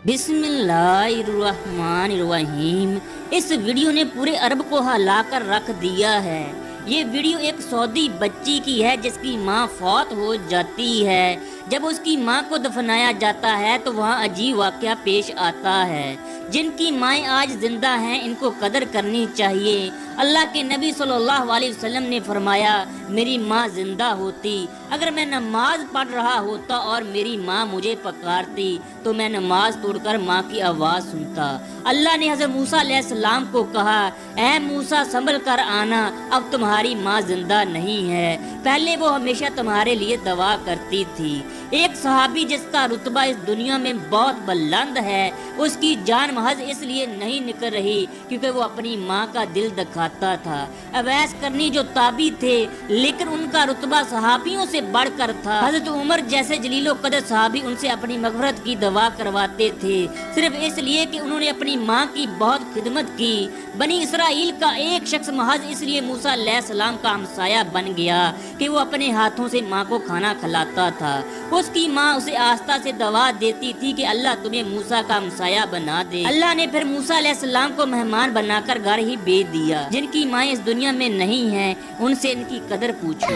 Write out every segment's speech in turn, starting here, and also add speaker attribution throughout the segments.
Speaker 1: बिस्मिल्लाहिर्रहमानिर्रहीम। इस वीडियो ने पूरे अरब को हिलाकर रख दिया है। ये वीडियो एक सऊदी बच्ची की है जिसकी माँ फौत हो जाती है। जब उसकी माँ को दफनाया जाता है तो वहाँ अजीब वाक़या पेश आता है। जिनकी माएँ आज जिंदा हैं इनको कदर करनी चाहिए। अल्लाह के नबी सल्लल्लाहु अलैहि वसल्लम ने फरमाया, मेरी माँ जिंदा होती, अगर मैं नमाज पढ़ रहा होता और मेरी माँ मुझे पुकारती तो मैं नमाज तोड़कर माँ की आवाज़ सुनता। अल्लाह ने हज़रत मूसा अलैहिस्सलाम को कहा, ऐ मूसा संभल कर आना, अब तुम्हारी माँ जिंदा नहीं है, पहले वो हमेशा तुम्हारे लिए दुआ करती थी। एक सहाबी जिसका रुतबा इस दुनिया में बहुत बुलंद है, उसकी जान महज इसलिए नहीं निकल रही क्योंकि वो अपनी माँ का दिल दिखाता था। अवैस करनी जो ताबी थे लेकिन उनका रुतबा सहाबियों से बढ़कर था। हजरत उमर जैसे जलीलो कदर सहाबी उनसे अपनी मगफरत की दुआ करवाते थे सिर्फ इसलिए कि उन्होंने अपनी माँ की बहुत खिदमत की। बनी इसराइल का एक शख्स महज इसलिए मूसा अलैहिस्सलाम का हमसाया बन गया कि वो अपने हाथों से माँ को खाना खिलाता था। उसकी माँ उसे आस्था से दवा देती थी कि अल्लाह तुम्हें मूसा का हमसाया बना दे। अल्लाह ने फिर मूसा अलैहिस्सलाम को मेहमान बनाकर घर ही भेज दिया। जिनकी माएँ इस दुनिया में नहीं हैं उनसे इनकी कदर पूछो।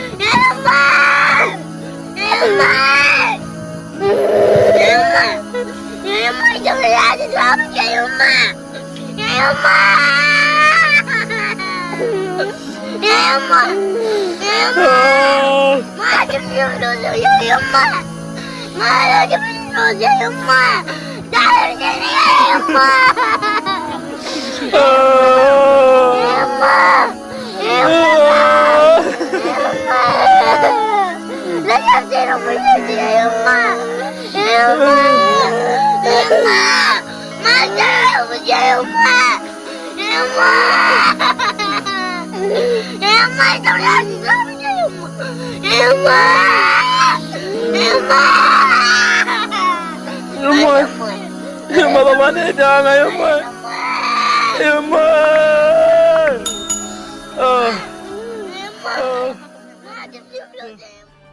Speaker 2: Yumma, baba ne jangan yumma, yumma.